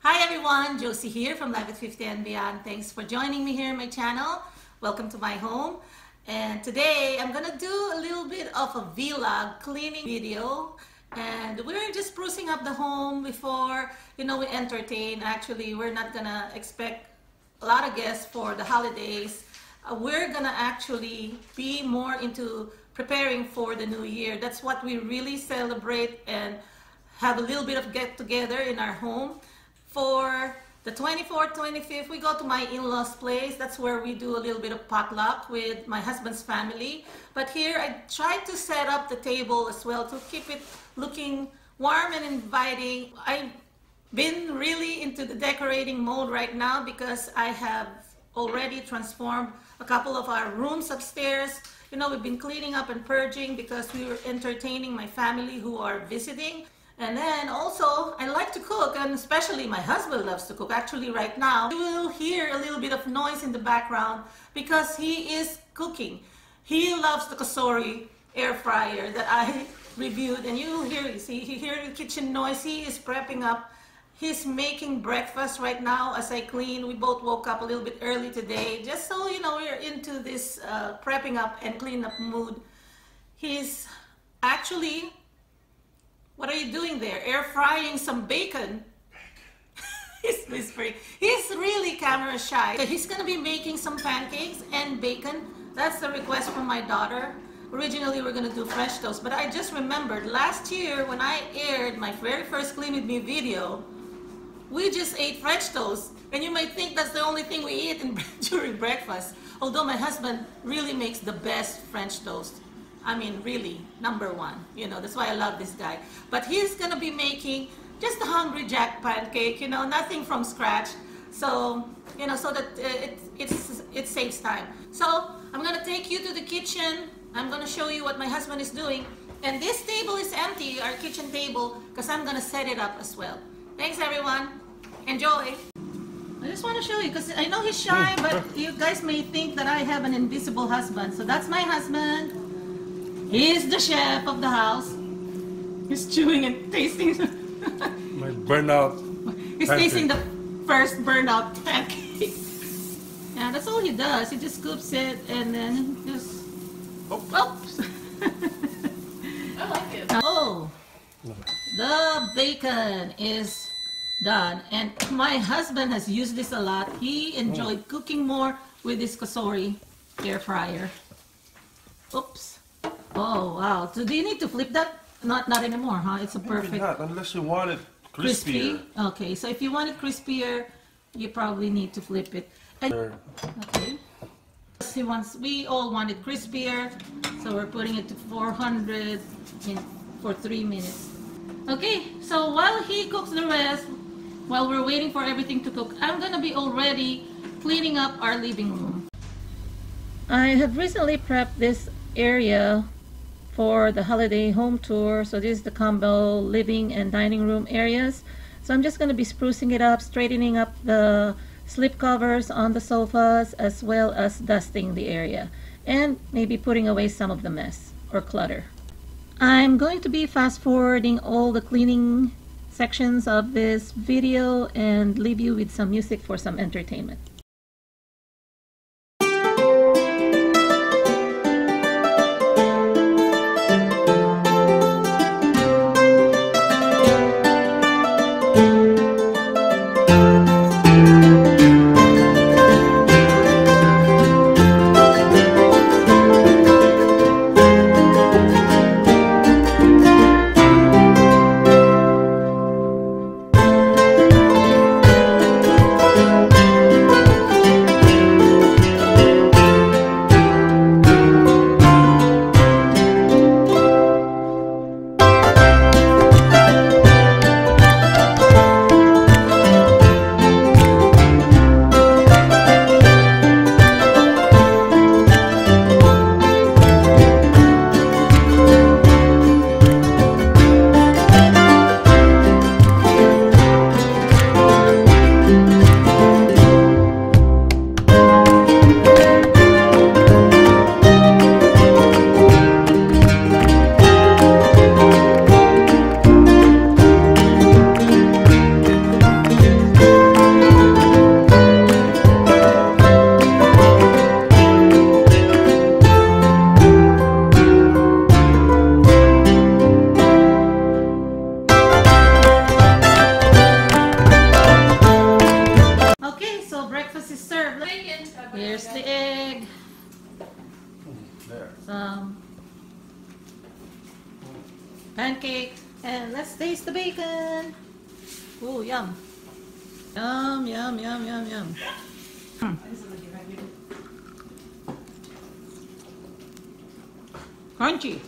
Hi everyone, Josie here from Live at 50 and Beyond. Thanks for joining me here on my channel. Welcome to my home. And today I'm gonna do a little bit of a vlog cleaning video. And we're just sprucing up the home before, we entertain. Actually, we're not gonna expect a lot of guests for the holidays. We're gonna actually be more into preparing for the new year. That's what we really celebrate and have a little bit of get together in our home. For the 24th, 25th, we go to my in-laws' place. That's where we do a little bit of potluck with my husband's family. But here I tried to set up the table as well to keep it looking warm and inviting. I've been really into the decorating mode right now because I have already transformed a couple of our rooms upstairs. We've been cleaning up and purging because we were entertaining my family who are visiting. And then also, I like to cook, and especially my husband loves to cook. Actually, right now, you will hear a little bit of noise in the background because he is cooking. He loves the Kasori air fryer that I reviewed, and you hear the kitchen noise. He is prepping up. He's making breakfast right now as I clean. We both woke up a little bit early today, just so we're into this prepping up and clean up mood. He's actually... What are you doing there? Air frying some bacon. He's whispering. He's really camera shy. So he's gonna be making some pancakes and bacon. That's the request from my daughter. Originally, we're gonna do French toast, but I just remembered last year when I aired my very first Clean With Me video, we just ate French toast. And you might think that's the only thing we eat during breakfast. Although my husband really makes the best French toast. I mean, really, number one. That's why I love this guy. But he's gonna be making just a Hungry Jack pancake, nothing from scratch. So, so that it saves time. So, I'm gonna take you to the kitchen. I'm gonna show you what my husband is doing. And this table is empty, our kitchen table, because I'm gonna set it up as well. Thanks, everyone. Enjoy. I just want to show you, because I know he's shy, but you guys may think that I have an invisible husband. So that's my husband. He's the chef of the house. He's chewing and tasting. My burnout. He's tasting the first burnout pancake. Yeah, that's all he does. He just scoops it and then just... Oops. I like it. Oh, the bacon is done. And my husband has used this a lot. He enjoyed cooking more with this Kasori air fryer. Oops. Oh, wow. So do you need to flip that? Not anymore, huh? It's a perfect... Not, unless you want it crispier. Crispy? Okay, so if you want it crispier, you probably need to flip it. And, okay. We all want it crispier, so we're putting it to 400 for 3 minutes. Okay, so while he cooks the rest, while we're waiting for everything to cook, I'm gonna be already cleaning up our living room. I have recently prepped this area for the holiday home tour. So this is the combo living and dining room areas. So I'm just going to be sprucing it up, straightening up the slip covers on the sofas, as well as dusting the area and maybe putting away some of the mess or clutter. I'm going to be fast forwarding all the cleaning sections of this video and leave you with some music for some entertainment. pancake. And let's taste the bacon. Oh, yum. Yum, yum, yum, yum, yum. Crunchy.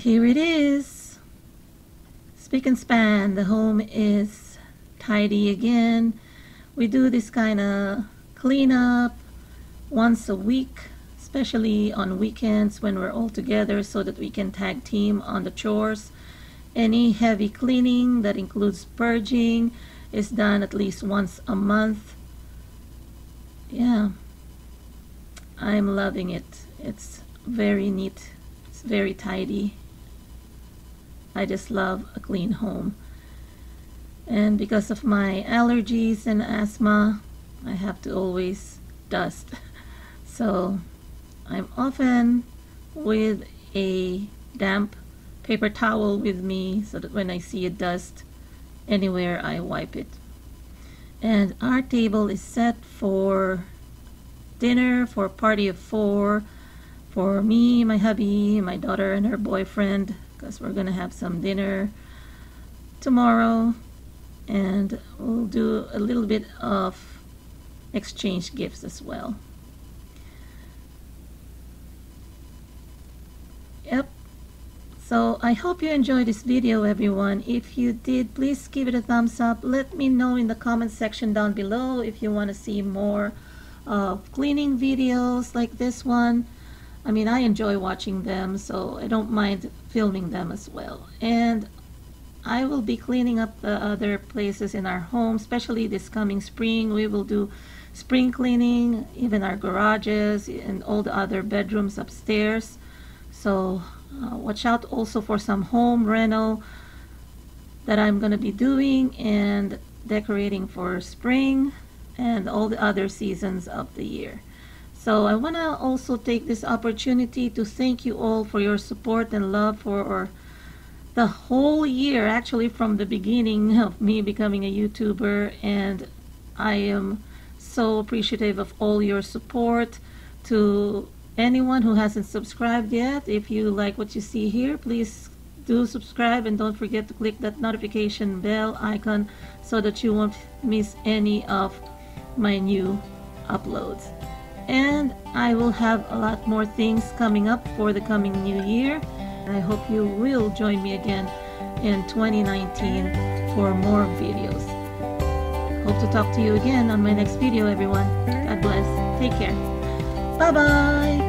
here it is. Spick and span. The home is tidy again. We do this kind of cleanup once a week, especially on weekends when we're all together, so that we can tag team on the chores. Any heavy cleaning that includes purging is done at least once a month. Yeah, I'm loving it. It's very neat. It's very tidy. I just love a clean home. And because of my allergies and asthma, I have to always dust. So I'm often with a damp paper towel with me, so that when I see a dust anywhere, I wipe it. And our table is set for dinner, for a party of 4, for me, my hubby, my daughter, and her boyfriend, because we're gonna have some dinner tomorrow, and we'll do a little bit of exchange gifts as well. Yep. So I hope you enjoyed this video, everyone. If you did, please give it a thumbs up. Let me know in the comment section down below if you want to see more cleaning videos like this one. I mean, I enjoy watching them, so I don't mind filming them as well. And I will be cleaning up the other places in our home, especially this coming spring. We will do spring cleaning, even our garages and all the other bedrooms upstairs. So watch out also for some home reno that I'm going to be doing and decorating for spring and all the other seasons of the year. So I want to also take this opportunity to thank you all for your support and love for the whole year, actually from the beginning of me becoming a YouTuber, and I am so appreciative of all your support. To anyone who hasn't subscribed yet, if you like what you see here, please do subscribe, and don't forget to click that notification bell icon so that you won't miss any of my new uploads. And I will have a lot more things coming up for the coming new year. I hope you will join me again in 2019 for more videos. Hope to talk to you again on my next video, everyone. God bless. Take care. Bye bye.